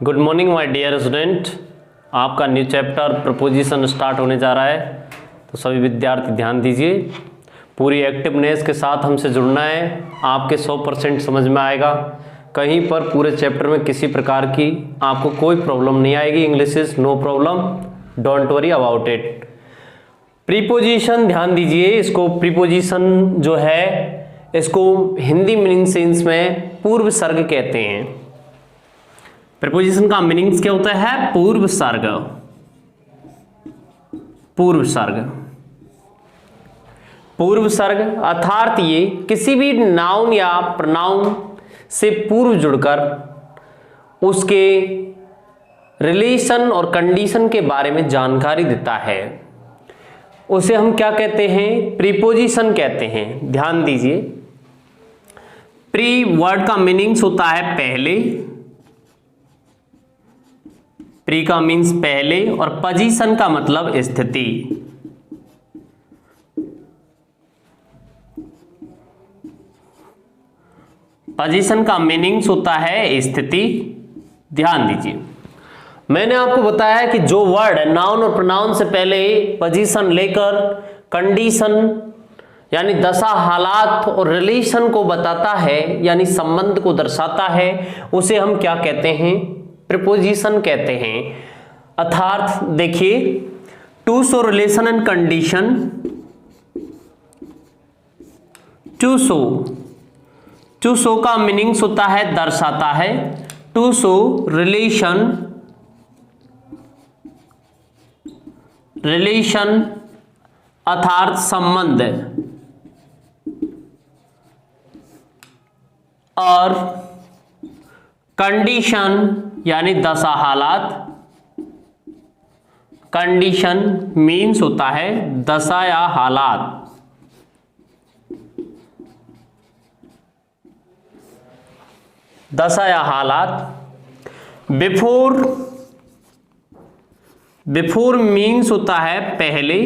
Good morning my dear student. आपका new chapter preposition start होने जा रहा है, तो सभी विद्यार्थी ध्यान दीजिए। पूरी एक्टिवनेस के साथ हमसे जुड़ना है, आपके 100% समझ में आएगा। कहीं पर पूरे चैप्टर में किसी प्रकार की आपको कोई प्रॉब्लम नहीं आएगी। English is no problem, don't worry about it. Preposition ध्यान दीजिए, इसको प्रीपोजिशन जो है इसको हिंदी मीनिंग सेंस में पूर्व सर्ग कहते हैं। प्रीपोजिशन का मीनिंग्स क्या होता है? पूर्व सर्ग। पूर्व सर्ग, पूर्व सर्ग अर्थात ये किसी भी नाउन या प्रोनाउन से पूर्व जुड़कर उसके रिलेशन और कंडीशन के बारे में जानकारी देता है, उसे हम क्या कहते हैं? प्रीपोजिशन कहते हैं। ध्यान दीजिए, प्री वर्ड का मीनिंग्स होता है पहले, प्री का मीन्स पहले, और पोजीशन का मतलब स्थिति। पोजीशन का मीनिंग्स होता है स्थिति। ध्यान दीजिए, मैंने आपको बताया कि जो वर्ड नाउन और प्रोनाउन से पहले पोजीशन लेकर कंडीशन यानी दशा, हालात और रिलेशन को बताता है, यानी संबंध को दर्शाता है, उसे हम क्या कहते हैं? प्रीपोजिशन कहते हैं। अर्थात देखिए, to show relation and condition, to show का मीनिंग्स होता है दर्शाता है, टू शो रिलेशन अर्थात संबंध, और कंडीशन यानी दशा, हालात। कंडीशन मीन्स होता है दशा या हालात। दशा या हालात। बिफोर मीन्स होता है पहले,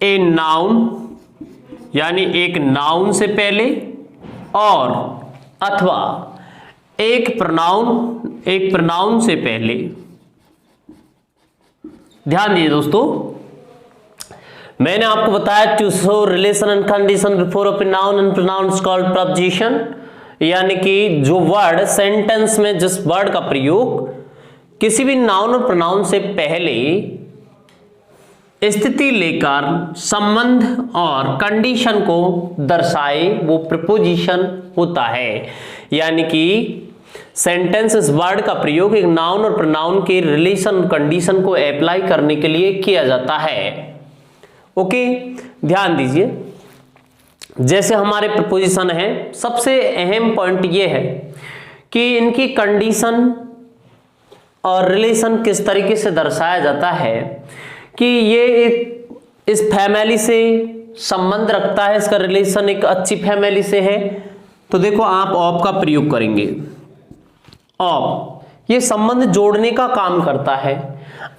ए नाउन यानी एक नाउन से पहले, और अथवा एक प्रोनाउन से पहले। ध्यान दीजिए दोस्तों, मैंने आपको बताया to show relation and condition before a noun and pronoun is called preposition, यानी कि जो वर्ड सेंटेंस में जिस वर्ड का प्रयोग किसी भी नाउन और प्रोनाउन से पहले स्थिति लेकर संबंध और कंडीशन को दर्शाए, वो प्रीपोजिशन होता है। यानी कि सेंटेंस इस वर्ड का प्रयोग एक नाउन और प्रोनाउन के रिलेशन कंडीशन को अप्लाई करने के लिए किया जाता है। ओके, ध्यान दीजिए, जैसे हमारे प्रीपोजिशन है, सबसे अहम पॉइंट ये है कि इनकी कंडीशन और रिलेशन किस तरीके से दर्शाया जाता है कि ये एक इस फैमिली से संबंध रखता है, इसका रिलेशन एक अच्छी फैमिली से है। तो देखो, आप ऑफ का प्रयोग करेंगे। ऑफ ये संबंध जोड़ने का काम करता है।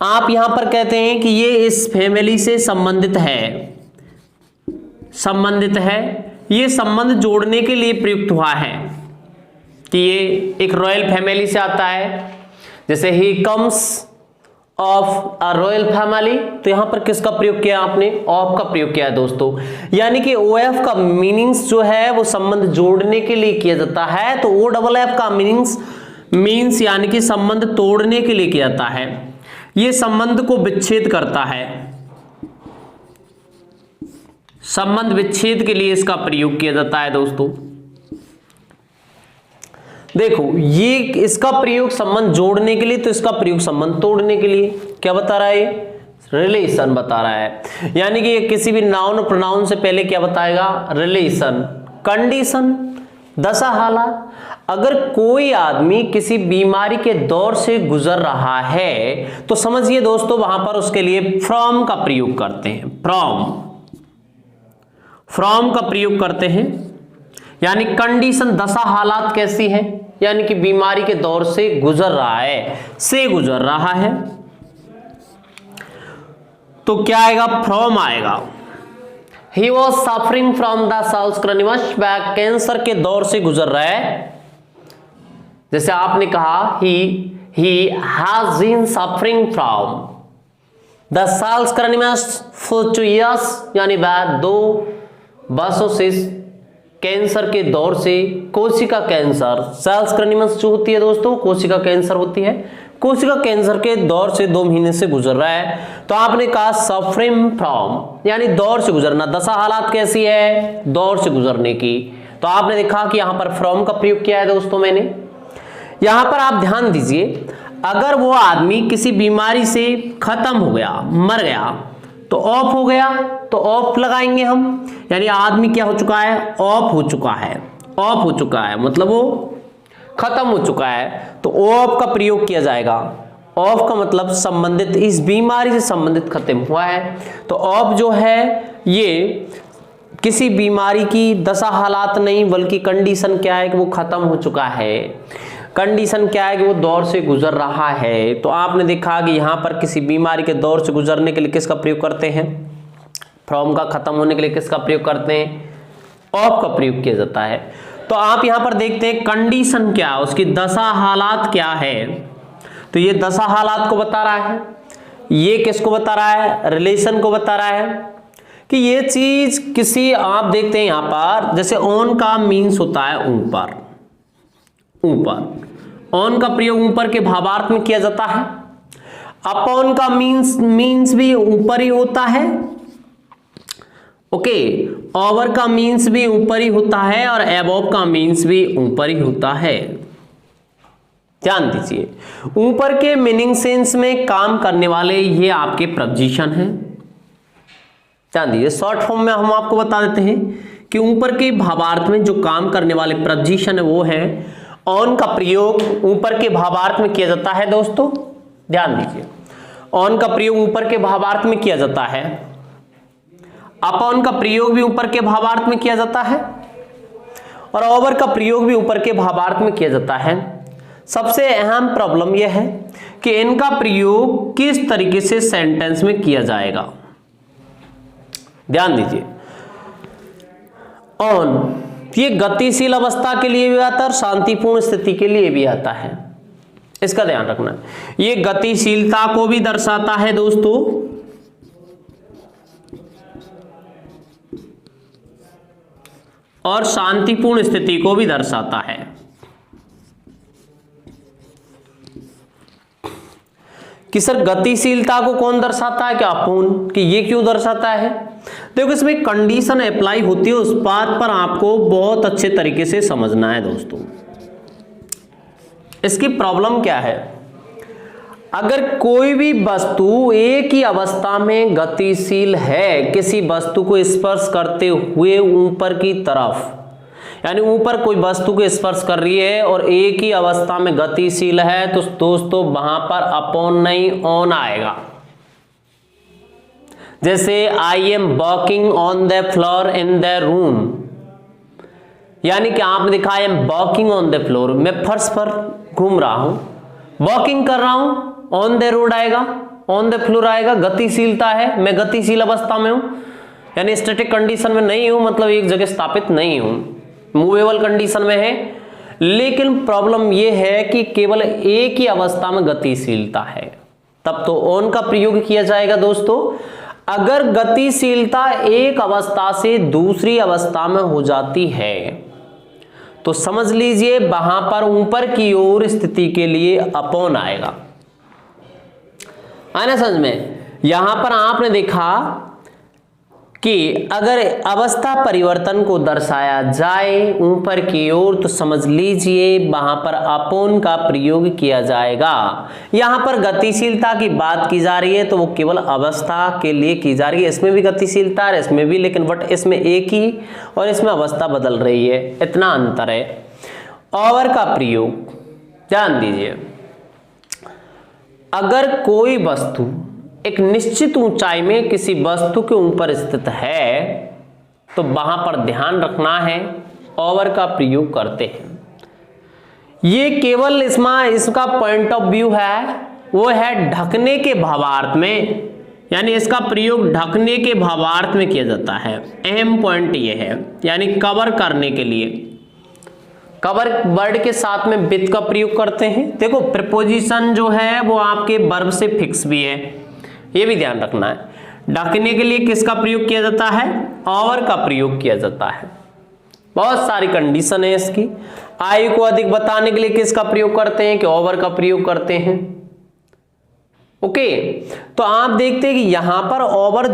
आप यहां पर कहते हैं कि ये इस फैमिली से संबंधित है, ये संबंध जोड़ने के लिए प्रयुक्त हुआ है कि ये एक रॉयल फैमिली से आता है। जैसे he comes of a royal family, तो यहां पर किसका प्रयोग किया आपने? ऑफ का प्रयोग किया है दोस्तों। यानी कि OF का मीनिंग्स जो है वो संबंध जोड़ने के लिए किया जाता है, तो OFF का मीन्स यानी कि संबंध तोड़ने के लिए किया जाता है। ये संबंध को विच्छेद करता है, संबंध विच्छेद के लिए इसका प्रयोग किया जाता है दोस्तों। देखो, ये इसका प्रयोग संबंध जोड़ने के लिए, तो इसका प्रयोग संबंध तोड़ने के लिए। क्या बता रहा है? रिलेशन बता रहा है। यानी कि ये किसी भी नाउन और प्रोनाउन से पहले क्या बताएगा? रिलेशन, कंडीशन, दशा, हालात। अगर कोई आदमी किसी बीमारी के दौर से गुजर रहा है, तो समझिए दोस्तों, वहां पर उसके लिए फ्रॉम का प्रयोग करते हैं। फ्रॉम का प्रयोग करते हैं, यानी कंडीशन, दशा, हालात कैसी है? यानी कि बीमारी के दौर से गुजर रहा है, तो क्या आएगा? फ्रॉम आएगा। He was suffering from the सल्सक्रानिमस बैक, कैंसर के दौर से गुजर रहा है। जैसे आपने कहा he has been suffering from the सल्सक्रानिमस फॉर 2 years, यानी बाद 2 वर्षों से कैंसर के दौर से, कोशिका कैंसर, सल्सक्रानिमस जो होती है दोस्तों कोशिका कैंसर होती है, कोशिका कैंसर के दौर से 2 महीने से गुजर रहा है। तो आपने कहा सफरिंग फ्रॉम यानी दौर से गुजरना, दशा हालात कैसी है, दौर से गुजरने की। तो आपने देखा कि यहां पर फ्रॉम का प्रयोग किया है दोस्तों मैंने। यहां पर आप ध्यान दीजिए, अगर वो आदमी किसी बीमारी से खत्म हो गया, मर गया, तो ऑफ हो गया, तो ऑफ लगाएंगे हम, यानी आदमी क्या हो चुका है, ऑफ हो चुका है। ऑफ हो चुका है मतलब वो खत्म हो चुका है, तो ऑफ का प्रयोग किया जाएगा। ऑफ का मतलब संबंधित, इस बीमारी से संबंधित खत्म हुआ है। तो ऑफ जो है ये किसी बीमारी की दशा हालात नहीं, बल्कि कंडीशन क्या है कि वो खत्म हो चुका है। कंडीशन क्या है कि वो दौर से गुजर रहा है। तो आपने देखा कि यहां पर किसी बीमारी के दौर से गुजरने के लिए किसका प्रयोग करते हैं, फ्रॉम का खत्म होने के लिए किसका प्रयोग करते हैं, ऑफ का प्रयोग किया जाता है। तो आप यहां पर देखते हैं कंडीशन क्या है, उसकी दशा हालात क्या है। तो ये दशा हालात को बता रहा है, ये किसको बता रहा है, रिलेशन को बता रहा है कि ये चीज किसी, आप देखते हैं यहां पर जैसे ऑन का मीन्स होता है ऊपर, ऊपर, ऑन का प्रयोग ऊपर के भावार्थ में किया जाता है। अपॉन का मीन्स भी ऊपर ही होता है, ओके, ओवर का मीन्स भी ऊपर ही होता है, और एबोव का मीन्स भी ऊपर ही होता है। ध्यान दीजिए, ऊपर के मीनिंग सेंस में काम करने वाले ये आपके प्रपोजिशन हैं। ध्यान दीजिए, शॉर्ट फॉर्म में हम आपको बता देते हैं कि ऊपर के भावार्थ में जो काम करने वाले प्रपोजिशन है वो है ऑन का प्रयोग ऊपर के भावार्थ में किया जाता है दोस्तों। ध्यान दीजिए, ऑन का प्रयोग ऊपर के भावार्थ में किया जाता है, अपॉन का प्रयोग भी ऊपर के भावार्थ में किया जाता है, और ओवर का प्रयोग भी ऊपर के भावार्थ में किया जाता है। सबसे अहम प्रॉब्लम यह है कि इनका प्रयोग किस तरीके से सेंटेंस में किया जाएगा। ध्यान दीजिए, ऑन ये गतिशील अवस्था के लिए भी आता है और शांतिपूर्ण स्थिति के लिए भी आता है, इसका ध्यान रखना। ये गतिशीलता को भी दर्शाता है दोस्तों, और शांतिपूर्ण स्थिति को भी दर्शाता है। कि सर गतिशीलता को कौन दर्शाता है, क्या अपूर्ण, कि ये क्यों दर्शाता है। देखो इसमें कंडीशन अप्लाई होती है, उस बात पर आपको बहुत अच्छे तरीके से समझना है दोस्तों। इसकी प्रॉब्लम क्या है, अगर कोई भी वस्तु एक ही अवस्था में गतिशील है, किसी वस्तु को स्पर्श करते हुए ऊपर की तरफ, यानी ऊपर कोई वस्तु को स्पर्श कर रही है और एक ही अवस्था में गतिशील है, तो दोस्तों वहां पर अपॉन नहीं ऑन आएगा। जैसे I am walking on the floor in the room, यानी कि आपने देखा I am walking on the floor, मैं फर्श पर घूम रहा हूं, वॉकिंग कर रहा हूं, ऑन द रोड आएगा, ऑन द फ्लोर आएगा, गतिशीलता है, मैं गतिशील अवस्था में हूं, यानी स्टैटिक कंडीशन में नहीं हूं, मतलब एक जगह स्थापित नहीं हूं, मूवेबल कंडीशन में है। लेकिन प्रॉब्लम यह है कि केवल एक ही अवस्था में गतिशीलता है, तब तो ऑन का प्रयोग किया जाएगा दोस्तों। अगर गतिशीलता एक अवस्था से दूसरी अवस्था में हो जाती है तो समझ लीजिए वहां पर ऊपर की ओर स्थिति के लिए अपॉन आएगा। आया ना समझ में। यहां पर आपने देखा कि अगर अवस्था परिवर्तन को दर्शाया जाए ऊपर की ओर तो समझ लीजिए वहां पर अपॉन का प्रयोग किया जाएगा। यहां पर गतिशीलता की बात की जा रही है तो वो केवल अवस्था के लिए की जा रही है, इसमें भी गतिशीलता है इसमें भी, लेकिन बट इसमें एक ही और इसमें अवस्था बदल रही है, इतना अंतर है। ओवर का प्रयोग ध्यान दीजिए, अगर कोई वस्तु एक निश्चित ऊंचाई में किसी वस्तु के ऊपर स्थित है तो वहां पर ध्यान रखना है ओवर का प्रयोग करते हैं। ये केवल इसका पॉइंट ऑफ व्यू है वो है ढकने के भावार्थ में, यानी इसका प्रयोग ढकने के भावार्थ में किया जाता है। अहम पॉइंट ये है, यानी कवर करने के लिए कवर वर्ड के साथ में विद का प्रयोग करते हैं। देखो प्रीपोजिशन जो है वो आपके वर्ब से फिक्स भी है, ये भी ध्यान रखना है। ढकने के लिए किसका प्रयोग किया जाता है? ओवर का प्रयोग किया जाता है। बहुत सारी कंडीशन है इसकी। आयु को अधिक बताने के लिए किसका प्रयोग करते हैं? कि ओवर का प्रयोग करते हैं। ओके, तो आप देखते हैं कि यहां पर ओवर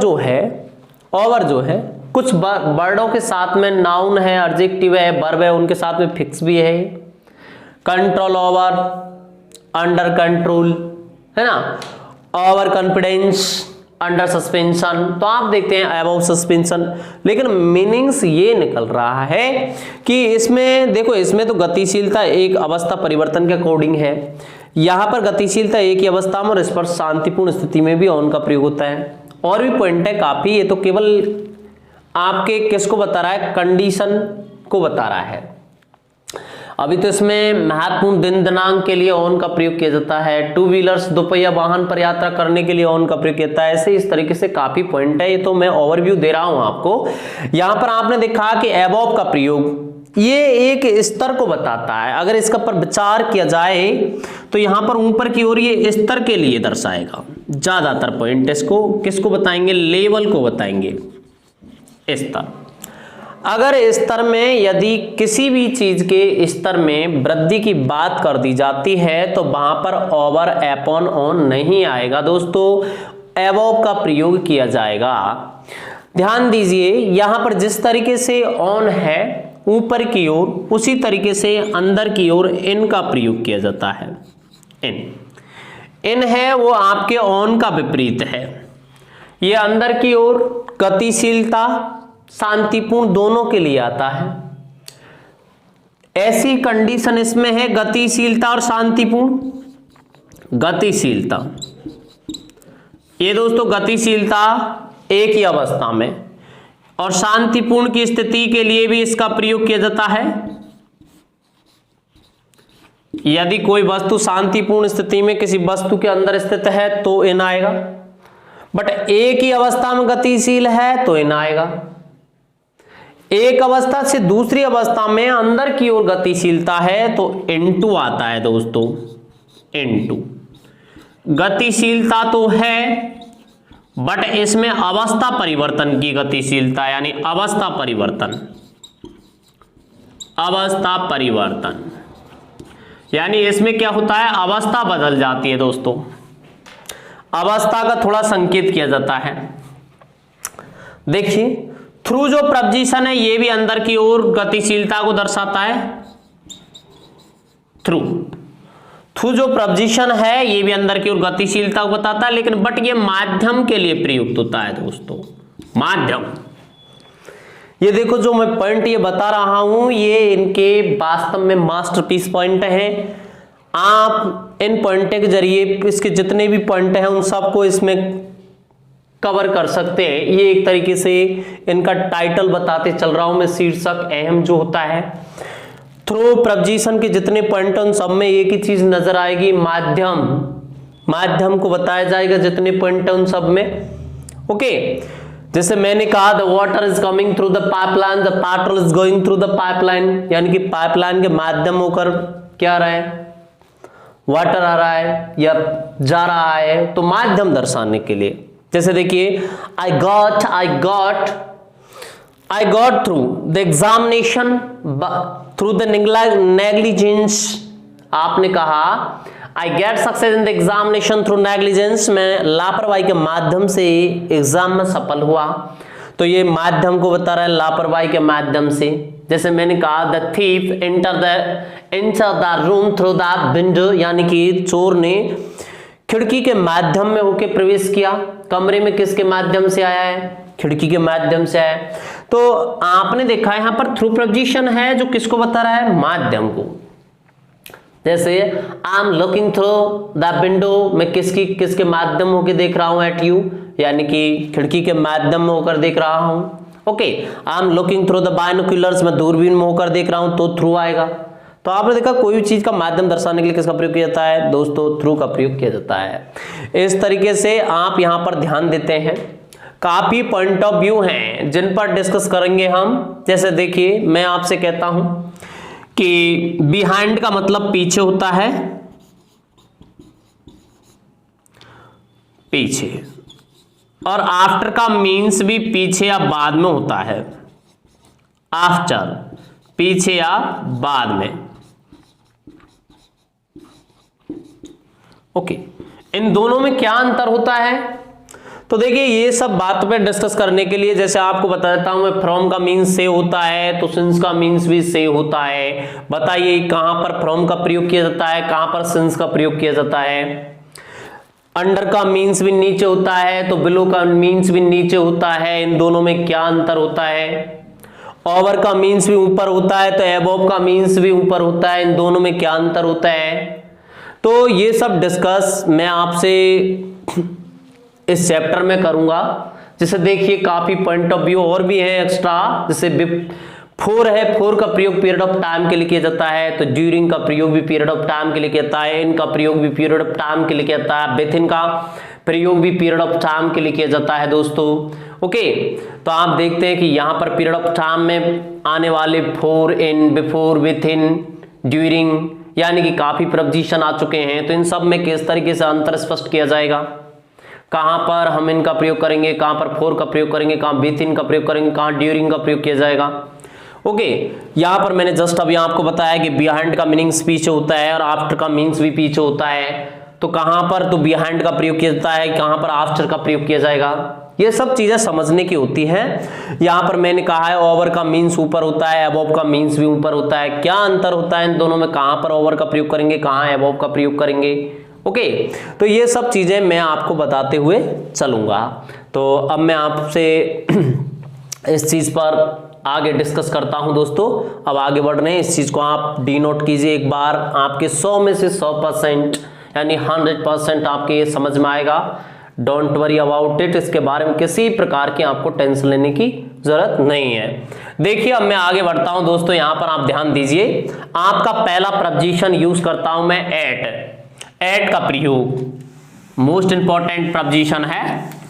जो है कुछ वर्डों के साथ में नाउन है, एडजेक्टिव है, वर्ब है, उनके साथ में फिक्स भी है। कंट्रोल ओवर, अंडर कंट्रोल, है ना, ओवर कॉन्फिडेंस, अंडर सस्पेंशन। तो आप देखते हैं अबव सस्पेंशन, लेकिन मीनिंग्स ये निकल रहा है कि इसमें देखो, इसमें तो गतिशीलता एक अवस्था परिवर्तन के अकॉर्डिंग है, यहां पर गतिशीलता एक ही अवस्था में और इस पर शांतिपूर्ण स्थिति में भी ऑन का प्रयोग होता है। और भी पॉइंट है काफी, ये तो केवल आपके किसको बता रहा है? कंडीशन को बता रहा है। अभी तो इसमें महत्वपूर्ण दिन दिनांक के लिए ऑन का प्रयोग किया जाता है। टू व्हीलर्स, दोपहिया वाहन पर यात्रा करने के लिए ऑन का प्रयोग किया जाता है। ऐसे इस तरीके से काफी पॉइंट है, ये तो मैं ओवरव्यू दे रहा हूं आपको। यहां पर आपने देखा कि अबव का प्रयोग ये एक स्तर को बताता है। अगर इसका पर विचार किया जाए तो यहां पर ऊपर की ओर ये स्तर के लिए दर्शाएगा। ज्यादातर पॉइंट इसको किसको बताएंगे? लेवल को बताएंगे, स्तर। अगर स्तर में यदि किसी भी चीज के स्तर में वृद्धि की बात कर दी जाती है तो वहां पर ओवर, अपॉन, ऑन नहीं आएगा दोस्तों, अबव का प्रयोग किया जाएगा। ध्यान दीजिए, यहां पर जिस तरीके से ऑन है ऊपर की ओर, उसी तरीके से अंदर की ओर इन का प्रयोग किया जाता है। इन है वो आपके ऑन का विपरीत है। ये अंदर की ओर गतिशीलता, शांतिपूर्ण दोनों के लिए आता है। ऐसी कंडीशन इसमें है गतिशीलता और शांतिपूर्ण। गतिशीलता, ये दोस्तों गतिशीलता एक ही अवस्था में, और शांतिपूर्ण की स्थिति के लिए भी इसका प्रयोग किया जाता है। यदि कोई वस्तु शांतिपूर्ण स्थिति में किसी वस्तु के अंदर स्थित है तो इन आएगा, बट एक ही अवस्था में गतिशील है तो इन आएगा। एक अवस्था से दूसरी अवस्था में अंदर की ओर गतिशीलता है तो इनटू आता है दोस्तों, इनटू। गतिशीलता तो है बट इसमें अवस्था परिवर्तन की गतिशीलता, यानी अवस्था परिवर्तन, अवस्था परिवर्तन, यानी इसमें क्या होता है? अवस्था बदल जाती है दोस्तों। अवस्था का थोड़ा संकेत किया जाता है। देखिए, थ्रू जो प्रपोजिशन है ये भी अंदर की ओर गतिशीलता को दर्शाता है। थ्रू जो प्रपोजिशन है ये भी अंदर की ओर गतिशीलता को बताता है, लेकिन बट ये माध्यम के लिए प्रयुक्त होता है दोस्तों, माध्यम। ये देखो जो मैं पॉइंट ये बता रहा हूं, ये इनके वास्तव में मास्टरपीस पॉइंट हैं। आप इन पॉइंट के जरिए इसके जितने भी पॉइंट हैं उन सबको इसमें कवर कर सकते हैं। ये एक तरीके से इनका टाइटल बताते चल रहा हूं मैं, शीर्षक अहम जो होता है। थ्रू प्रपोजिशन के जितने पॉइंट उन सब में एक ही चीज नजर आएगी, माध्यम। माध्यम को बताया जाएगा जितने पॉइंट है उन सब में। ओके, जैसे मैंने कहा the water is coming through the pipeline, the petrol is going through the pipeline, यानी कि पाइपलाइन के माध्यम होकर क्या आ रहा है? वाटर आ रहा है या जा रहा है, तो माध्यम दर्शाने के लिए। जैसे देखिए, I got through the examination through the negligence. आपने कहा I get success in the examination through negligence, मैं लापरवाही के माध्यम से एग्जाम में सफल हुआ। तो ये माध्यम को बता रहा है, लापरवाही के माध्यम से। जैसे मैंने कहा the thief enter the room through the window, यानी कि चोर ने खिड़की के माध्यम में होके प्रवेश किया। कमरे में किसके माध्यम से आया है? खिड़की के माध्यम से आया। तो आपने देखा यहां पर थ्रू प्रपोजिशन है जो किसको बता रहा है? माध्यम को। जैसे I am looking through the window, मैं किसके माध्यम होकर देख रहा हूं एट यू, यानी कि खिड़की के माध्यम में होकर देख रहा हूं। Okay, I am looking through the binoculars, मैं दूरबीन में होकर देख रहा हूं, तो थ्रू आएगा। तो आपने देखा कोई भी चीज का माध्यम दर्शाने के लिए किसका प्रयोग किया जाता है दोस्तों, थ्रू का प्रयोग किया जाता है। इस तरीके से आप यहां पर ध्यान देते हैं, काफी पॉइंट ऑफ व्यू हैं जिन पर डिस्कस करेंगे हम। जैसे देखिए मैं आपसे कहता हूं कि बिहाइंड का मतलब पीछे होता है, पीछे, और आफ्टर का मीन्स भी पीछे या बाद में होता है, आफ्टर, पीछे या बाद में। ओके, इन दोनों में क्या अंतर होता है? तो देखिए ये सब बात पे डिस्कस करने के लिए जैसे आपको बता देता हूं मैं, फ्रॉम का मीन्स से होता है तो सिंस का मीन्स भी से होता है। बताइए कहां पर फ्रॉम का प्रयोग किया जाता है, कहां पर सिंस का प्रयोग किया जाता है। अंडर का मीन्स भी नीचे होता है तो बिलो का मीन्स भी नीचे होता है, इन दोनों में क्या अंतर होता है। ओवर का मीन्स भी ऊपर होता है तो अबव का मीन्स भी ऊपर होता है, इन दोनों में क्या अंतर होता है। तो ये सब डिस्कस मैं आपसे इस चैप्टर में करूंगा। जैसे देखिए काफी पॉइंट ऑफ व्यू और भी है एक्स्ट्रा, जैसे फोर है, फोर का प्रयोग पीरियड ऑफ टाइम के लिए किया जाता है, तो ड्यूरिंग का प्रयोग भी पीरियड ऑफ टाइम के लिए किया जाता है, इन का प्रयोग भी पीरियड ऑफ टाइम के लिए किया जाता है, विथ इन का प्रयोग भी पीरियड ऑफ टाइम के लिए किया जाता है दोस्तों। ओके, तो आप देखते हैं कि यहाँ पर पीरियड ऑफ टाइम में आने वाले four, in, before, with in, during, यानी कि काफी प्रपोजिशन आ चुके हैं। तो इन सब में किस तरीके से अंतर स्पष्ट किया जाएगा, कहां पर हम इनका प्रयोग करेंगे, कहां पर फोर का प्रयोग करेंगे, कहां विथ इन का प्रयोग करेंगे, कहां ड्यूरिंग का प्रयोग किया जाएगा। ओके, यहां पर मैंने जस्ट अभी आपको बताया कि बिहाइंड का मीनिंग्स पीछे होता है और आफ्टर का मीन्स भी पीछे होता है। तो कहां पर तो बिहाइंड का प्रयोग किया जाता है, कहां पर आफ्टर का प्रयोग किया जाएगा, ये सब चीजें समझने की होती है। यहां पर मैंने कहा है ओवर का मीन्स ऊपर होता है, अबव का मीन्स भी ऊपर होता है। क्या अंतर होता है इन दोनों में, कहां पर ओवर का प्रयोग करेंगे, कहां अबव का प्रयोग करेंगे। ओके, तो ये सब चीजें मैं आपको बताते हुए चलूंगा। तो अब मैं आपसे इस चीज पर आगे डिस्कस करता हूं दोस्तों। अब आगे बढ़ रहे हैं, इस चीज को आप डी नोट कीजिए एक बार, आपके 100 में से 100% यानी 100% आपके ये समझ में आएगा। डोंट वरी अबाउट इट, इसके बारे में किसी प्रकार की आपको टेंशन लेने की जरूरत नहीं है। देखिए अब मैं आगे बढ़ता हूं दोस्तों, यहां पर आप ध्यान दीजिए। आपका पहला प्रपोजिशन यूज करता हूं मैं एट। एट का प्रयोग मोस्ट इंपॉर्टेंट प्रपोजिशन है।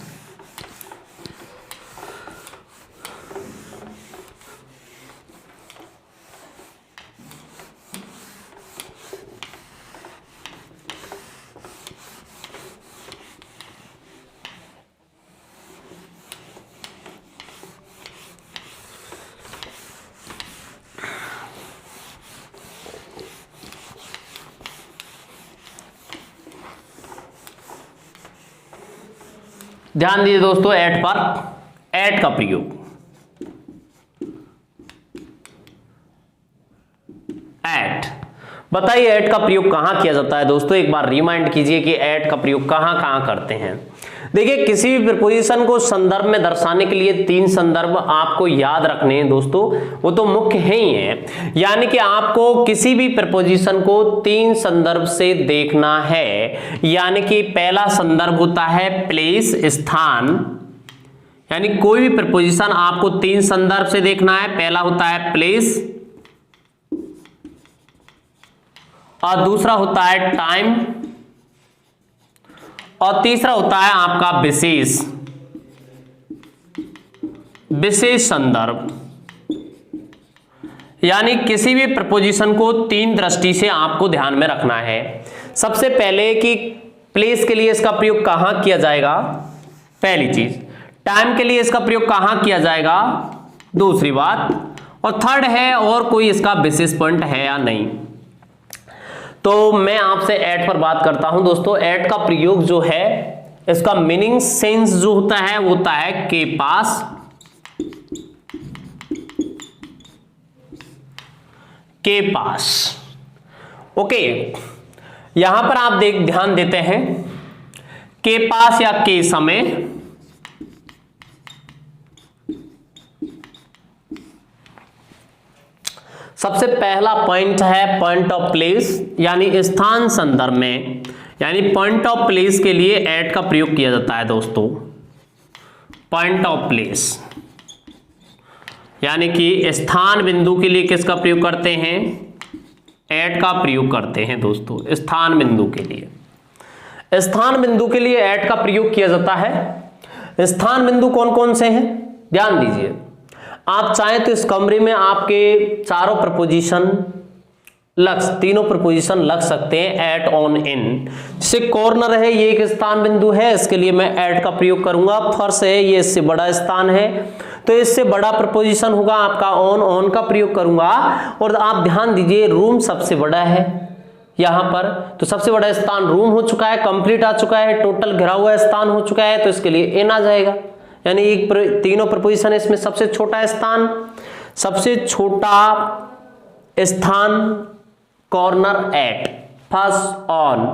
ध्यान दीजिए दोस्तों एट पर, एट का प्रयोग, एट। बताइए एट का प्रयोग कहां किया जाता है दोस्तों, एक बार रिमाइंड कीजिए कि एट का प्रयोग कहां कहां करते हैं। देखिए किसी भी प्रीपोजिशन को संदर्भ में दर्शाने के लिए 3 संदर्भ आपको याद रखने हैं दोस्तों, वो तो मुख्य है ही है। यानी कि आपको किसी भी प्रीपोजिशन को 3 संदर्भ से देखना है। यानी कि पहला संदर्भ होता है प्लेस, स्थान, यानी कोई भी प्रीपोजिशन आपको 3 संदर्भ से देखना है। पहला होता है प्लेस, और दूसरा होता है टाइम, और तीसरा होता है आपका विशेष, विशेष संदर्भ। यानी किसी भी प्रपोजिशन को 3 दृष्टि से आपको ध्यान में रखना है। सबसे पहले कि प्लेस के लिए इसका प्रयोग कहां किया जाएगा, पहली चीज। टाइम के लिए इसका प्रयोग कहां किया जाएगा, दूसरी बात। और थर्ड है और कोई इसका विशेष पॉइंट है या नहीं। तो मैं आपसे एट पर बात करता हूं दोस्तों। एट का प्रयोग जो है, इसका मीनिंग सेंस जो होता है वो होता है के पास, के पास। ओके, यहां पर आप ध्यान देते हैं के पास या के समय। सबसे पहला पॉइंट है पॉइंट ऑफ प्लेस, यानी स्थान संदर्भ में, यानी पॉइंट ऑफ प्लेस के लिए एट का प्रयोग किया जाता है दोस्तों। पॉइंट ऑफ प्लेस यानी कि स्थान बिंदु के लिए किसका प्रयोग करते हैं, एट का प्रयोग करते हैं दोस्तों स्थान बिंदु के लिए। स्थान बिंदु के लिए एट का प्रयोग किया जाता है। स्थान बिंदु कौन कौन से हैं ध्यान दीजिए। आप चाहें तो इस कमरे में आपके चारों प्रपोजिशन तीनों प्रपोजिशन लग सकते हैं एट, ऑन, इन। जैसे कॉर्नर है ये एक स्थान बिंदु है, इसके लिए मैं एट का प्रयोग करूंगा। फर्श है ये इससे बड़ा स्थान है तो इससे बड़ा प्रपोजिशन होगा आपका ऑन का प्रयोग करूंगा। और आप ध्यान दीजिए रूम सबसे बड़ा है यहां पर, तो सबसे बड़ा स्थान रूम हो चुका है, कंप्लीट आ चुका है, टोटल घिरा हुआ स्थान हो चुका है, तो इसके लिए इन आ जाएगा। यानी एक तीनों प्रपोजिशन इसमें सबसे छोटा स्थान, सबसे छोटा स्थान कॉर्नर एट, फर्स्ट ऑन,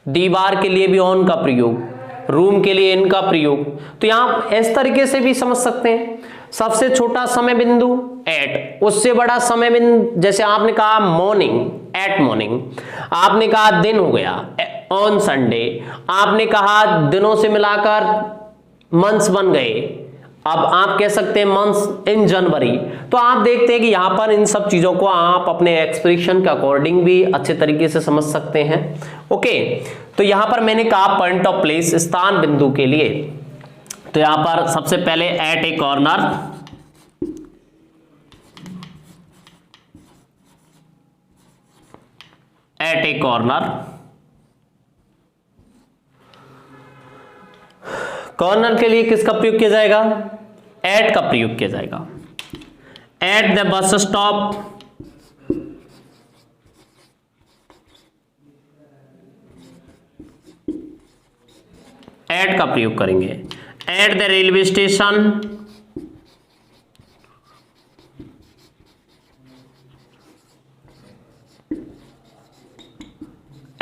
दीवार के लिए भी ऑन का प्रयोग, रूम के लिए इन का प्रयोग। तो यहां इस तरीके से भी समझ सकते हैं। सबसे छोटा समय बिंदु एट, उससे बड़ा समय बिंदु जैसे आपने कहा मॉर्निंग, एट मॉर्निंग, आपने कहा दिन हो गया ऑन संडे, आपने कहा दिनों से मिलाकर मंथ्स बन गए, अब आप कह सकते हैं मंथ्स इन जनवरी। तो आप देखते हैं कि यहां पर इन सब चीजों को आप अपने एक्सप्रेशन के अकॉर्डिंग भी अच्छे तरीके से समझ सकते हैं। ओके, तो यहां पर मैंने कहा पॉइंट ऑफ प्लेस स्थान बिंदु के लिए, तो यहां पर सबसे पहले एट ए कॉर्नर, एट ए कॉर्नर, कॉर्नर के लिए किसका प्रयोग किया जाएगा एट का प्रयोग किया जाएगा। At the bus stop, at का प्रयोग करेंगे। At the railway station,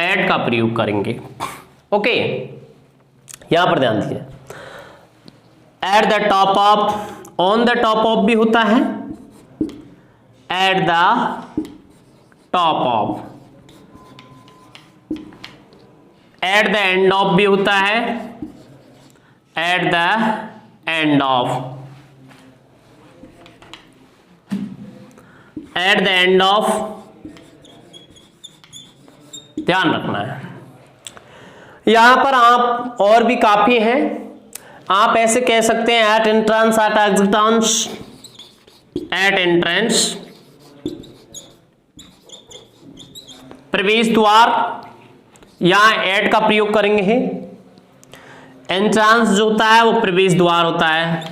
at का प्रयोग करेंगे। ओके, यहां पर ध्यान दीजिए। At the top of, on the top of भी होता है, at the top of, at the end of भी होता है, at the end of, at the end of, ध्यान रखना है। यहां पर आप और भी काफी हैं, आप ऐसे कह सकते हैं at entrance, at existence, at entrance, प्रवेश द्वार, यहां एट का प्रयोग करेंगे। एंट्रेंस जो होता है वो प्रवेश द्वार होता है।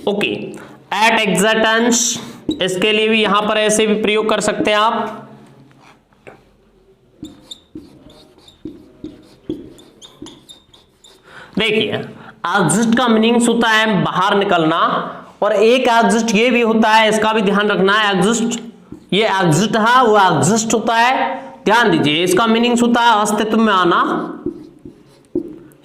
ओके, एट एग्जिटेंस, इसके लिए भी यहां पर ऐसे भी प्रयोग कर सकते हैं आप। देखिए एग्जिट का मीनिंग्स होता है बाहर निकलना, और एक एग्जिट ये भी होता है, इसका भी ध्यान रखना है। एग्जिट, ये एग्जिट है वो एग्जिस्ट होता है, ध्यान दीजिए। इसका मीनिंग्स होता है अस्तित्व में आना,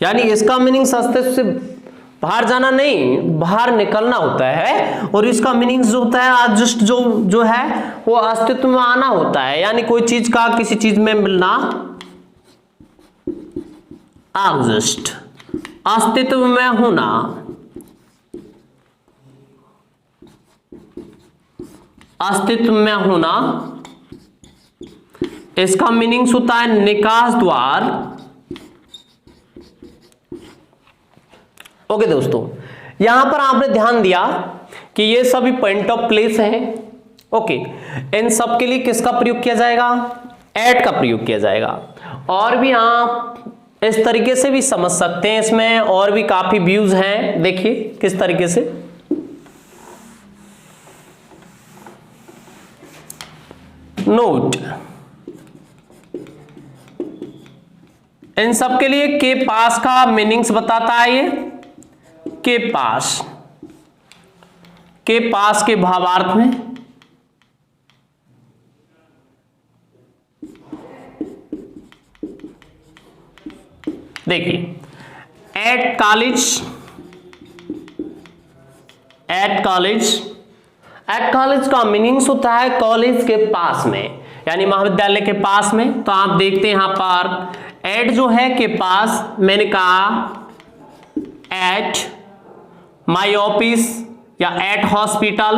यानी इसका मीनिंग्स अस्तित्व से बाहर जाना नहीं, बाहर निकलना होता है। और इसका मीनिंग्स जो होता है एग्जिस्ट, जो है वो अस्तित्व में आना होता है, यानी कोई चीज का किसी चीज में मिलना, एग्जिस्ट, अस्तित्व में होना। अस्तित्व में होना, इसका मीनिंग्स होता है निकास द्वार। ओके दोस्तों, यहां पर आपने ध्यान दिया कि ये सभी पॉइंट ऑफ प्लेस हैं। ओके, इन सब के लिए किसका प्रयोग किया जाएगा एट का प्रयोग किया जाएगा। और भी आप इस तरीके से भी समझ सकते हैं, इसमें और भी काफी व्यूज हैं, देखिए किस तरीके से। नोट, इन सब के लिए के पास का मीनिंग्स बताता है ये। के पास, के पास के भावार्थ में देखिए, at college, at college, at college का मीनिंग्स होता है कॉलेज के पास में, यानी महाविद्यालय के पास में। तो आप देखते हैं यहां पर एट जो है के पास, मैंने कहा एट माय ऑफिस या एट हॉस्पिटल,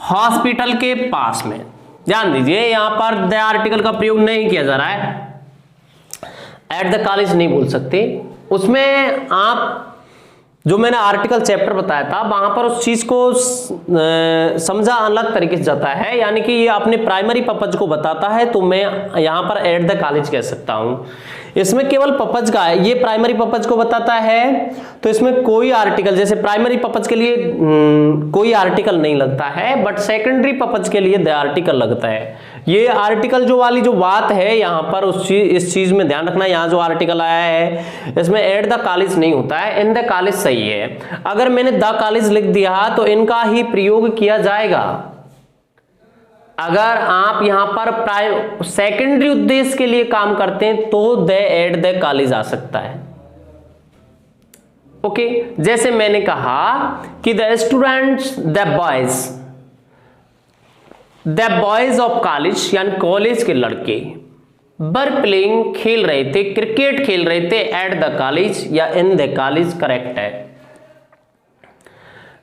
हॉस्पिटल के पास में। ध्यान दीजिए यहां पर द आर्टिकल का प्रयोग नहीं किया जा रहा है, एट द कॉलेज नहीं बोल सकते। उसमें आप जो मैंने आर्टिकल चैप्टर बताया था वहां पर उस चीज को समझा अलग तरीके से जाता है, यानी कि ये अपने प्राइमरी पर्पज को बताता है, तो मैं यहां पर एट द कॉलेज कह सकता हूं। इसमें केवल पर्पज का है, ये प्राइमरी पर्पज को बताता है, तो इसमें कोई आर्टिकल, जैसे प्राइमरी पर्पज के लिए कोई आर्टिकल नहीं लगता है, बट सेकेंडरी पर्पज के लिए द आर्टिकल लगता है। ये आर्टिकल जो वाली जो बात है यहाँ पर इस चीज में ध्यान रखना, यहाँ जो आर्टिकल आया है इसमें एट द कॉलेज नहीं होता है, इन द कॉलेज सही है। अगर मैंने द कॉलेज लिख दिया तो इनका ही प्रयोग किया जाएगा। अगर आप यहां पर सेकेंडरी उद्देश्य के लिए काम करते हैं तो द एट द कॉलेज आ सकता है। ओके, जैसे मैंने कहा कि the students the boys of college यानी कॉलेज के लड़के वर प्लेइंग खेल रहे थे, क्रिकेट खेल रहे थे एट द कॉलेज या इन द कॉलेज करेक्ट है।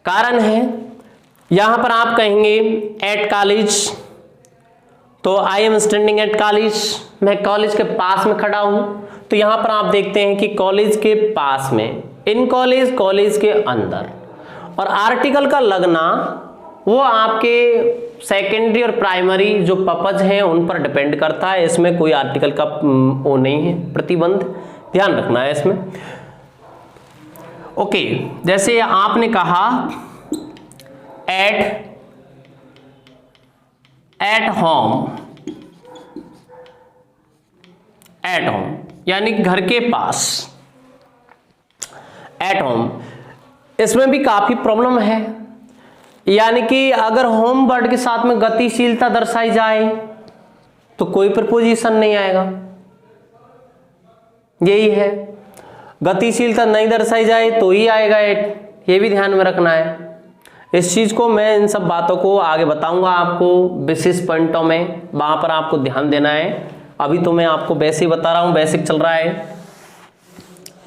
कारण है यहां पर आप कहेंगे एट कॉलेज, तो I am standing at college, मैं कॉलेज के पास में खड़ा हूं, तो यहां पर आप देखते हैं कि कॉलेज के पास में, इन कॉलेज, कॉलेज के अंदर। और आर्टिकल का लगना वो आपके सेकेंडरी और प्राइमरी जो पर्पज हैं उन पर डिपेंड करता है, इसमें कोई आर्टिकल का वो नहीं है प्रतिबंध, ध्यान रखना है इसमें। ओके, जैसे आपने कहा एट होम, एट होम यानी घर के पास, एट होम, इसमें भी काफी प्रॉब्लम है, यानी कि अगर होम वर्ड के साथ में गतिशीलता दर्शाई जाए तो कोई प्रपोजिशन नहीं आएगा, यही है। गतिशीलता नहीं दर्शाई जाए तो ही आएगा एट, ये भी ध्यान में रखना है। इस चीज को मैं इन सब बातों को आगे बताऊंगा आपको विशेष पॉइंटों में, वहां पर आपको ध्यान देना है। अभी तो मैं आपको वैसे ही बता रहा हूं, बेसिक चल रहा है।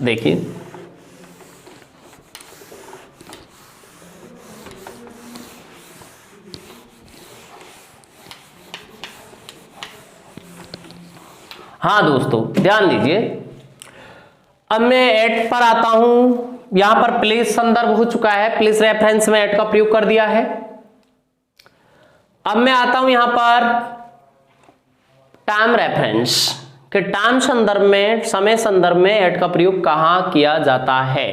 देखिए हाँ दोस्तों ध्यान दीजिए, अब मैं एट पर आता हूं। यहां पर प्लेस संदर्भ हो चुका है, प्लेस रेफरेंस में एट का प्रयोग कर दिया है। अब मैं आता हूं यहां पर टाइम रेफरेंस के टाइम संदर्भ में, समय संदर्भ में एट का प्रयोग कहां किया जाता है।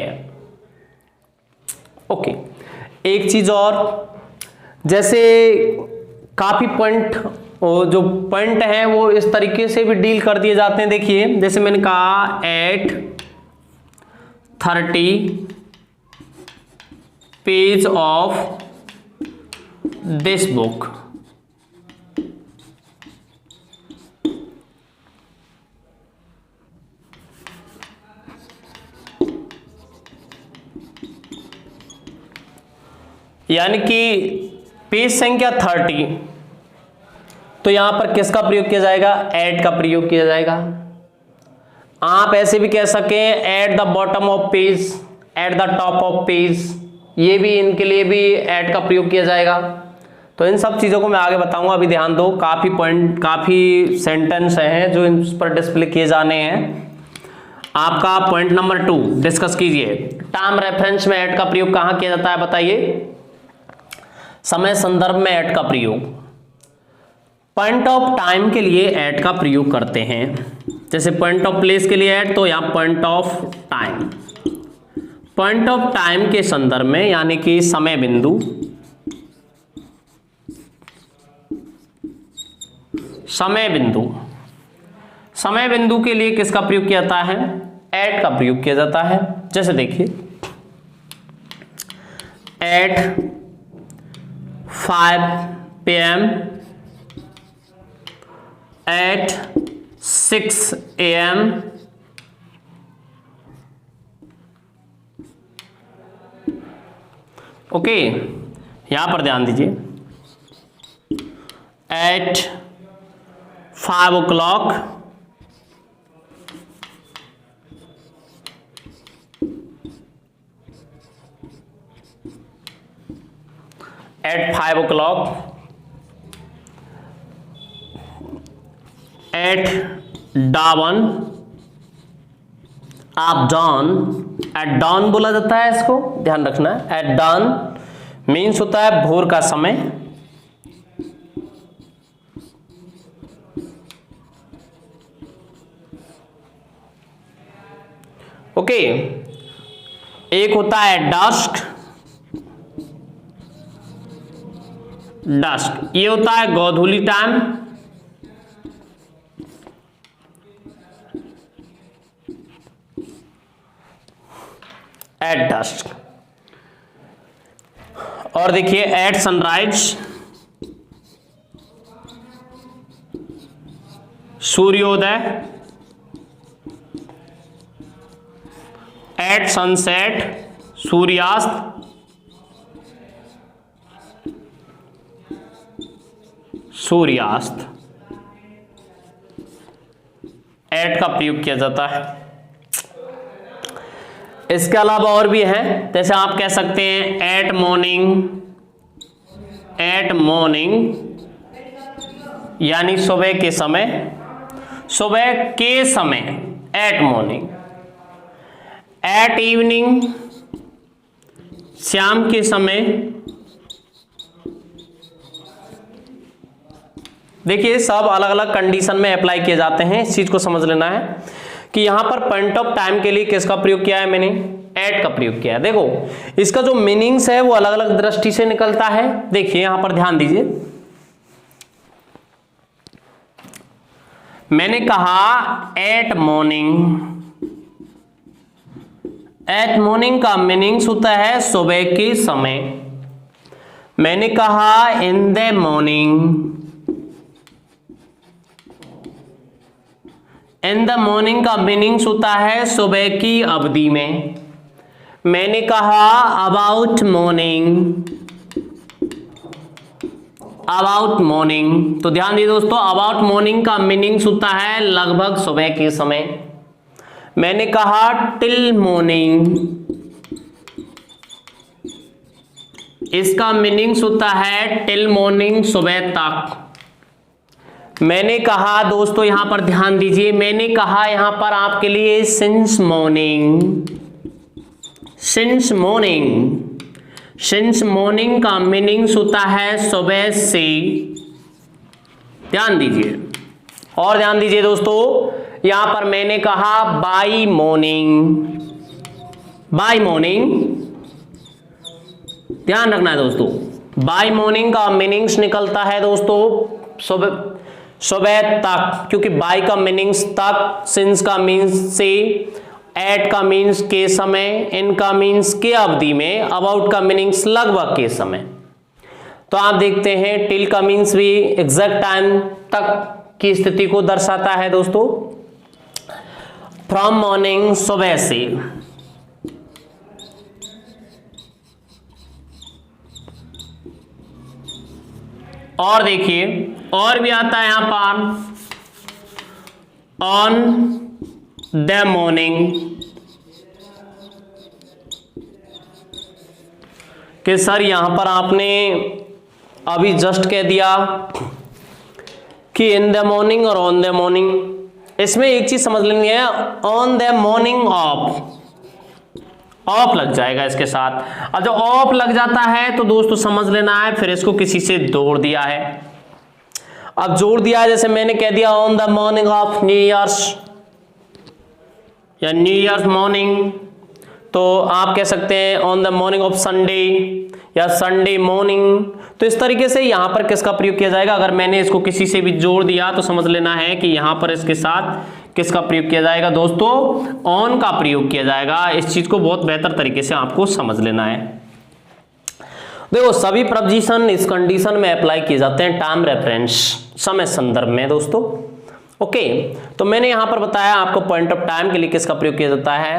ओके, एक चीज और, जैसे काफी पॉइंट जो पॉइंट है वो इस तरीके से भी डील कर दिए जाते हैं। देखिए जैसे मैंने कहा at 30 page of this book, यानी कि पेज संख्या 30, तो यहां पर किसका प्रयोग किया जाएगा, एट का प्रयोग किया जाएगा। आप ऐसे भी कह सकें at the bottom of page, eight the top of page, ये भी इनके लिए भी एट का प्रयोग किया जाएगा। तो इन सब चीजों को मैं आगे बताऊंगा, अभी ध्यान दो, काफी पॉइंट, काफी सेंटेंस हैं जो इन पर डिस्प्ले किए जाने हैं। आपका पॉइंट नंबर 2 डिस्कस कीजिए, टाइम रेफरेंस में एट का प्रयोग कहां किया जाता है बताइए। समय संदर्भ में एट का प्रयोग, पॉइंट ऑफ टाइम के लिए एट का प्रयोग करते हैं। जैसे पॉइंट ऑफ प्लेस के लिए एट, तो यहां point of time, point of time के संदर्भ में यानी कि समय बिंदु, समय बिंदु, समय बिंदु के लिए किसका प्रयोग किया जाता है, एट का प्रयोग किया जाता है। जैसे देखिए at 5 PM, at 6 AM, okay, यहां पर ध्यान दीजिए at 5 o'clock, at 5 o'clock, at dawn, आप dawn, at dawn बोला जाता है, इसको ध्यान रखना है। at dawn मीन्स होता है भोर का समय। ओके, एक होता है डस्क, डस्क ये होता है गोधूली टाइम। Eight dusk. और देखिए एट सनराइज, सूर्योदय। एट सनसेट, सूर्यास्त। सूर्यास्त एट का प्रयोग किया जाता है। इसके अलावा और भी हैं, जैसे आप कह सकते हैं एट मॉर्निंग, एट मॉर्निंग यानी सुबह के समय, सुबह के समय एट मॉर्निंग। एट इवनिंग शाम के समय। देखिए सब अलग अलग कंडीशन में अप्लाई किए जाते हैं, इस चीज को समझ लेना है कि यहां पर पॉइंट ऑफ टाइम के लिए किसका प्रयोग किया है, मैंने एट का प्रयोग किया है। देखो इसका जो मीनिंग्स है वो अलग अलग दृष्टि से निकलता है। देखिए यहां पर ध्यान दीजिए, मैंने कहा एट मॉर्निंग। एट मॉर्निंग का मीनिंग्स होता है सुबह के समय। मैंने कहा in the morning. In the morning का मीनिंग्स होता है सुबह की अवधि में। मैंने कहा अबाउट मॉर्निंग। अबाउट मॉर्निंग, तो ध्यान दीजिए दोस्तों, अबाउट मॉर्निंग का मीनिंग्स होता है लगभग सुबह के समय। मैंने कहा टिल मॉर्निंग, इसका मीनिंग्स होता है टिल मॉर्निंग, सुबह तक। मैंने कहा दोस्तों यहां पर ध्यान दीजिए, मैंने कहा यहां पर आपके लिए since morning. Since morning, since morning का मीनिंग्स होता है सुबह से। ध्यान दीजिए और ध्यान दीजिए दोस्तों, यहां पर मैंने कहा बाय मॉर्निंग। बाय मॉर्निंग ध्यान रखना है दोस्तों, बाय मॉर्निंग का मीनिंग्स निकलता है दोस्तों सुबह, सुबह तक, क्योंकि बाय का मीनिंग्स तक, सिंस का मीन्स से, एट का मीन्स के समय, इन का मीन्स के अवधि में, अबाउट का मीनिंग्स लगभग के समय। तो आप देखते हैं टिल का मीन्स भी एग्जैक्ट टाइम तक की स्थिति को दर्शाता है दोस्तों। फ्रॉम मॉर्निंग सुबह से। और देखिए और भी आता है यहां पर ऑन द मॉर्निंग, कि सर यहां पर आपने अभी जस्ट कह दिया कि इन द मॉर्निंग और ऑन द मॉर्निंग। इसमें एक चीज समझ लेनी है, on the morning of, of लग जाएगा इसके साथ। और जो ऑफ लग जाता है तो दोस्तों समझ लेना है फिर इसको किसी से जोड़ दिया है। अब जोड़ दिया है, जैसे मैंने कह दिया on the morning of new years या न्यू ईयर्स मॉर्निंग, तो आप कह सकते हैं on the morning of Sunday या संडे मॉर्निंग। तो इस तरीके से यहां पर किसका प्रयोग किया जाएगा, अगर मैंने इसको किसी से भी जोड़ दिया तो समझ लेना है कि यहां पर इसके साथ किसका प्रयोग किया जाएगा दोस्तों, ऑन का प्रयोग किया जाएगा। इस चीज को बहुत बेहतर तरीके से आपको समझ लेना है। देखो सभी प्रपोजिशन इस कंडीशन में अप्लाई किए जाते हैं टाइम रेफरेंस, समय संदर्भ में दोस्तों। ओके, तो मैंने यहां पर बताया आपको पॉइंट ऑफ टाइम के लिए किसका प्रयोग किया जाता है,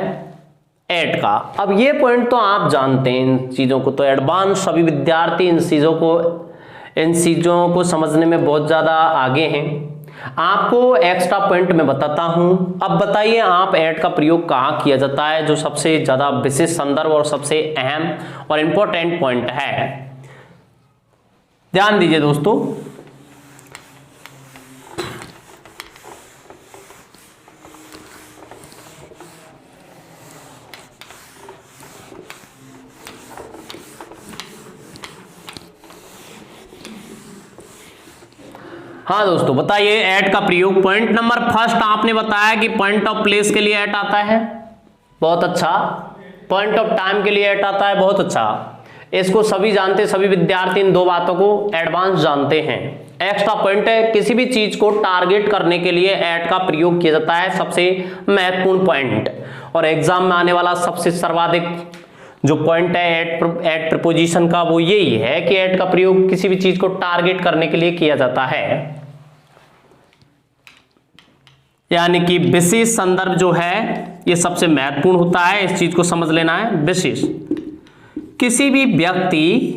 एट का। अब ये पॉइंट तो आप जानते हैं इन चीजों को, तो एडवांस सभी विद्यार्थी इन चीजों को समझने में बहुत ज्यादा आगे हैं। आपको एक्स्ट्रा पॉइंट में बताता हूं। अब बताइए आप एट का प्रयोग कहां किया जाता है, जो सबसे ज्यादा विशेष संदर्भ और सबसे अहम और इंपॉर्टेंट पॉइंट है। ध्यान दीजिए दोस्तों, हाँ दोस्तों बताइए एट का प्रयोग। पॉइंट नंबर फर्स्ट आपने बताया कि पॉइंट ऑफ प्लेस के लिए एट आता है, बहुत अच्छा। पॉइंट ऑफ टाइम के लिए एट आता है, बहुत अच्छा। इसको सभी जानते, सभी विद्यार्थी इन दो बातों को एडवांस जानते हैं। एक्स्ट्रा पॉइंट है, किसी भी चीज को टारगेट करने के लिए एट का प्रयोग किया जाता है, सबसे महत्वपूर्ण पॉइंट। और एग्जाम में आने वाला सबसे सर्वाधिक जो पॉइंट है एट प्रीपोजिशन का वो यही है कि एट का प्रयोग किसी भी चीज को टारगेट करने के लिए किया जाता है, यानी कि विशेष संदर्भ जो है ये सबसे महत्वपूर्ण होता है, इस चीज को समझ लेना है। विशेष किसी भी व्यक्ति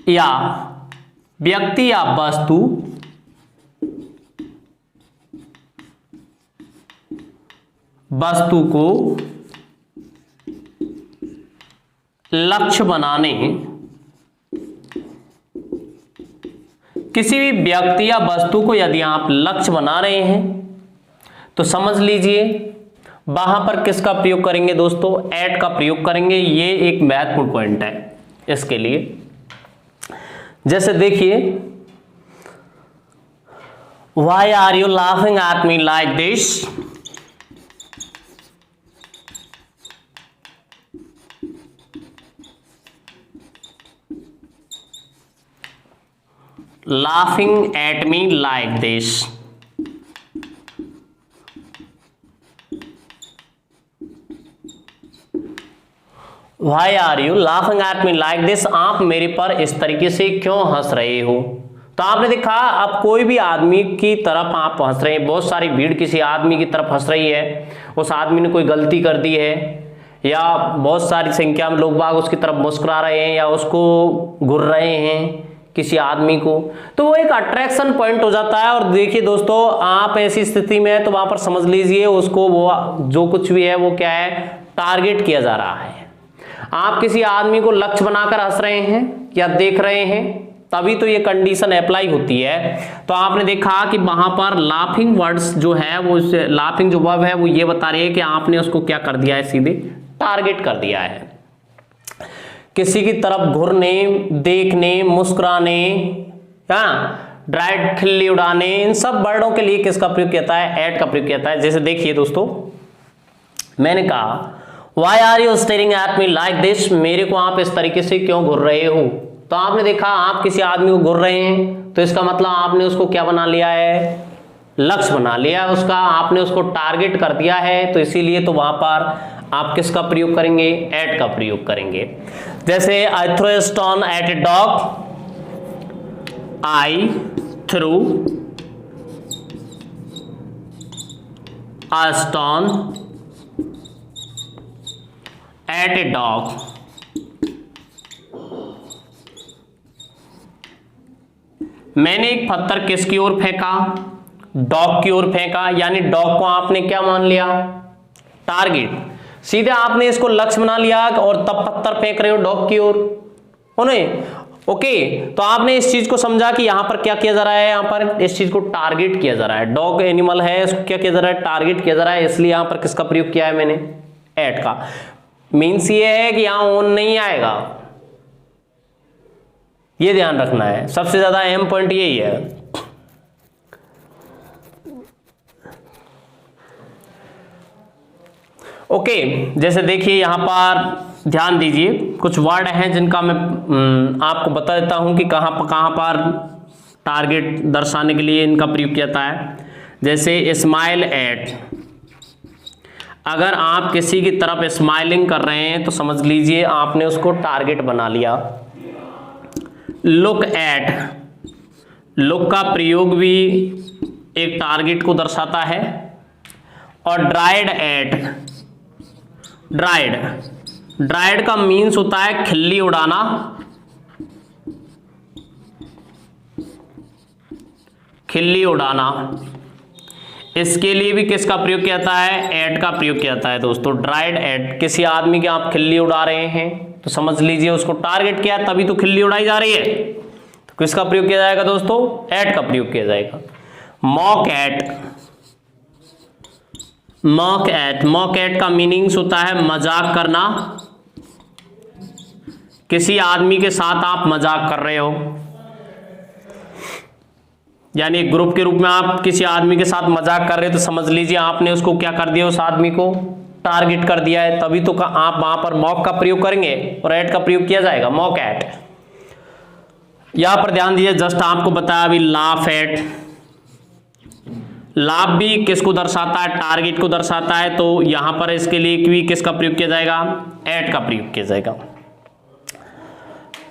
या वस्तु को लक्ष्य बनाने, किसी भी व्यक्ति या वस्तु को यदि आप लक्ष्य बना रहे हैं तो समझ लीजिए वहां पर किसका प्रयोग करेंगे दोस्तों, एट का प्रयोग करेंगे। ये एक महत्वपूर्ण पॉइंट है इसके लिए। जैसे देखिए, why are you laughing at me like this, laughing at me like this। Why are you laughing at me like this? आप मेरे पर इस तरीके से क्यों हंस रहे हो? तो आपने देखा अब कोई भी आदमी की तरफ आप हंस रहे हैं, बहुत सारी भीड़ किसी आदमी की तरफ हंस रही है, उस आदमी ने कोई गलती कर दी है या बहुत सारी संख्या में लोग बाग उसकी तरफ मुस्कुरा रहे हैं या उसको घूर रहे हैं किसी आदमी को, तो वो एक अट्रैक्शन पॉइंट हो जाता है। और देखिए दोस्तों, आप ऐसी स्थिति में है तो वहां पर समझ लीजिए उसको वो जो कुछ भी है वो क्या है, टारगेट किया जा रहा है। आप किसी आदमी को लक्ष्य बनाकर हंस रहे हैं या देख रहे हैं, तभी तो ये कंडीशन अप्लाई होती है। तो आपने देखा कि वहां पर लाफिंग वर्ड्स जो है वो, लाफिंग जो वर्ब है वो ये बता रही है कि आपने उसको क्या कर दिया है, सीधे टारगेट कर दिया है। किसी की तरफ घूरने, देखने, मुस्कुराने, ड्राइड खिल्ली उड़ाने, इन सब वर्डों के लिए किसका प्रयोग किया जाता है, एट का प्रयोग किया जाता है। जैसे देखिए दोस्तों, मैंने कहा Why are you staring at me like this? मेरे को आप इस तरीके से क्यों घूर रहे हो? तो आपने देखा आप किसी आदमी को घूर रहे हैं तो इसका मतलब आपने उसको क्या बना लिया है, लक्ष्य बना लिया उसका, आपने उसको टारगेट कर दिया है। तो इसीलिए तो वहां पर आप किसका प्रयोग करेंगे, एट का प्रयोग करेंगे। जैसे I throw a stone at a dog, I threw a stone at a dog। मैंने एक पत्थर किसकी ओर फेंका, डॉग की ओर फेंका, यानी डॉग को आपने क्या मान लिया, टारगेट। सीधे आपने इसको लक्ष्य बना लिया और तब पत्थर फेंक रहे हो डॉग की ओर, ओके। तो आपने इस चीज को समझा कि यहां पर क्या किया जा रहा है, यहां पर इस चीज को टारगेट किया जा रहा है। डॉग एनिमल है, इसको क्या किया जा रहा है, टारगेट किया जा रहा है। इसलिए यहां पर किसका प्रयोग किया है मैंने, एट का। मीन्स ये है कि यहां ऑन नहीं आएगा, ये ध्यान रखना है, सबसे ज्यादा अहम पॉइंट यही है। ओके, जैसे देखिए यहां पर ध्यान दीजिए, कुछ वर्ड हैं जिनका मैं आपको बता देता हूं कि कहां पर टारगेट दर्शाने के लिए इनका प्रयोग किया जाता है। जैसे स्माइल एट, अगर आप किसी की तरफ स्माइलिंग कर रहे हैं तो समझ लीजिए आपने उसको टारगेट बना लिया। लुक एट, लुक का प्रयोग भी एक टारगेट को दर्शाता है। और ड्राइड एट, ड्राइड का मीन्स होता है खिल्ली उड़ाना, खिल्ली उड़ाना। इसके लिए भी किसका प्रयोग किया जाता है, एट का प्रयोग किया जाता है दोस्तों। ड्राइड एट, किसी आदमी की आप खिल्ली उड़ा रहे हैं तो समझ लीजिए उसको टारगेट किया तभी तो खिल्ली उड़ाई जा रही है। तो किसका प्रयोग किया जाएगा दोस्तों? एट का प्रयोग किया जाएगा। Mock at, mock at, mock at का मीनिंग्स होता है मजाक करना। किसी आदमी के साथ आप मजाक कर रहे हो, यानी एक ग्रुप के रूप में आप किसी आदमी के साथ मजाक कर रहे हो, तो समझ लीजिए आपने उसको क्या कर दिया, उस आदमी को टारगेट कर दिया है, तभी तो आप वहां पर मॉक का प्रयोग करेंगे और एट का प्रयोग किया जाएगा, मॉक एट। यहां पर ध्यान दीजिए, जस्ट आपको बताया अभी लाफ एट। लाभ भी किसको दर्शाता है? टारगेट को दर्शाता है, तो यहां पर इसके लिए भी किसका प्रयोग किया जाएगा? एट का प्रयोग किया जाएगा।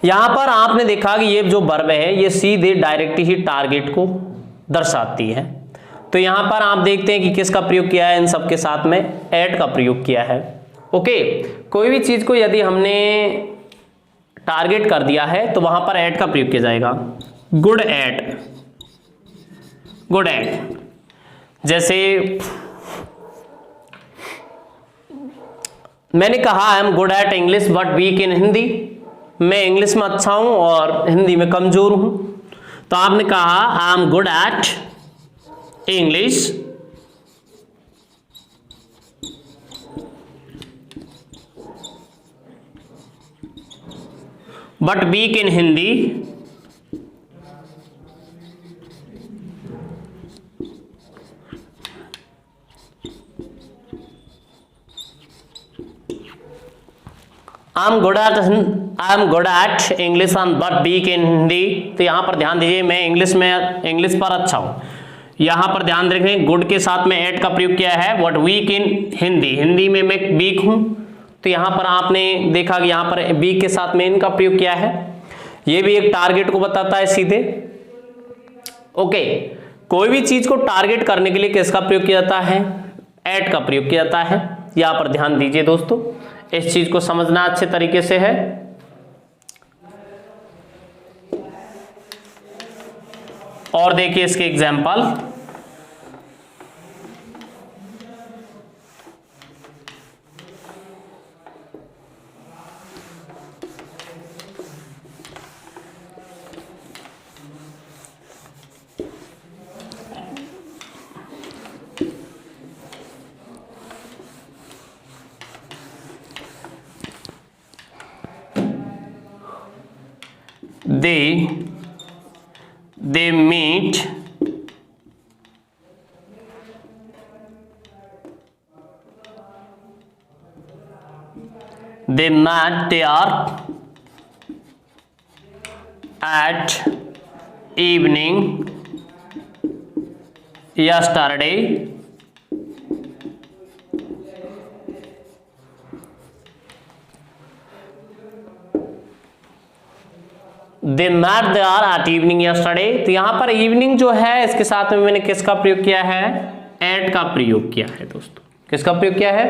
यहां पर आपने देखा कि ये जो वर्ब है ये सीधे डायरेक्ट ही टारगेट को दर्शाती है, तो यहां पर आप देखते हैं कि किसका प्रयोग किया है, इन सब के साथ में एट का प्रयोग किया है। ओके, कोई भी चीज को यदि हमने टारगेट कर दिया है तो वहां पर एट का प्रयोग किया जाएगा। गुड एट, गुड एट, जैसे मैंने कहा I am good at English but weak in Hindi, मैं इंग्लिश में अच्छा हूं और हिंदी में कमजोर हूं, तो आपने कहा I am good at English but weak in Hindi, I am good at English but weak in Hindi. तो यहां पर ध्यान दीजिए, मैं इंग्लिश पर अच्छा हूं, यहां पर ध्यान रखें गुड के साथ में एट का प्रयोग किया है, but weak in Hindi, Hindi में मैं वीक हूं, तो यहां पर आपने देखा कि यहां पर वीक के साथ में इनका प्रयोग किया है, यह भी एक टारगेट को बताता है सीधे। ओके, कोई भी चीज को टारगेट करने के लिए किसका प्रयोग किया जाता है? एट का प्रयोग किया जाता है। यहां पर ध्यान दीजिए दोस्तों, इस चीज को समझना अच्छे तरीके से है। और देखिए इसके example, they meet there at evening yesterday, they met there at evening yesterday. तो यहां पर इवनिंग जो है इसके साथ में मैंने किसका प्रयोग किया है? एट का प्रयोग किया है दोस्तों। किसका प्रयोग किया है?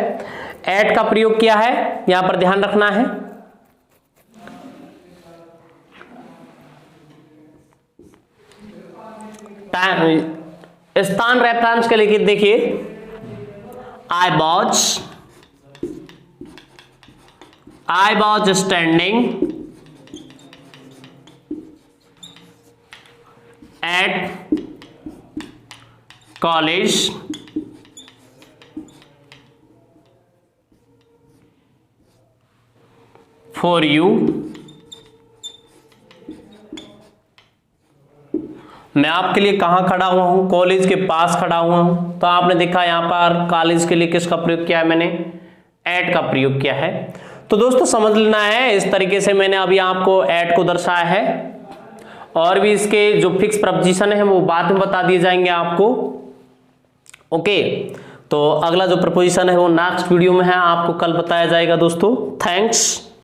एट का प्रयोग किया है, यहां पर ध्यान रखना है। स्थान रेफरेंस के लिए देखिए, I was standing at college for you, मैं आपके लिए कहां खड़ा हुआ हूं? कॉलेज के पास खड़ा हुआ हूं। तो आपने देखा यहां पर कॉलेज के लिए किसका प्रयोग किया है? मैंने एट का प्रयोग किया है। तो दोस्तों समझ लेना है, इस तरीके से मैंने अभी आपको एट को दर्शाया है, और भी इसके जो फिक्स प्रपोजिशन है वो बाद में बता दिए जाएंगे आपको। ओके, तो अगला जो प्रपोजिशन है वो नेक्स्ट वीडियो में है, आपको कल बताया जाएगा दोस्तों। थैंक्स।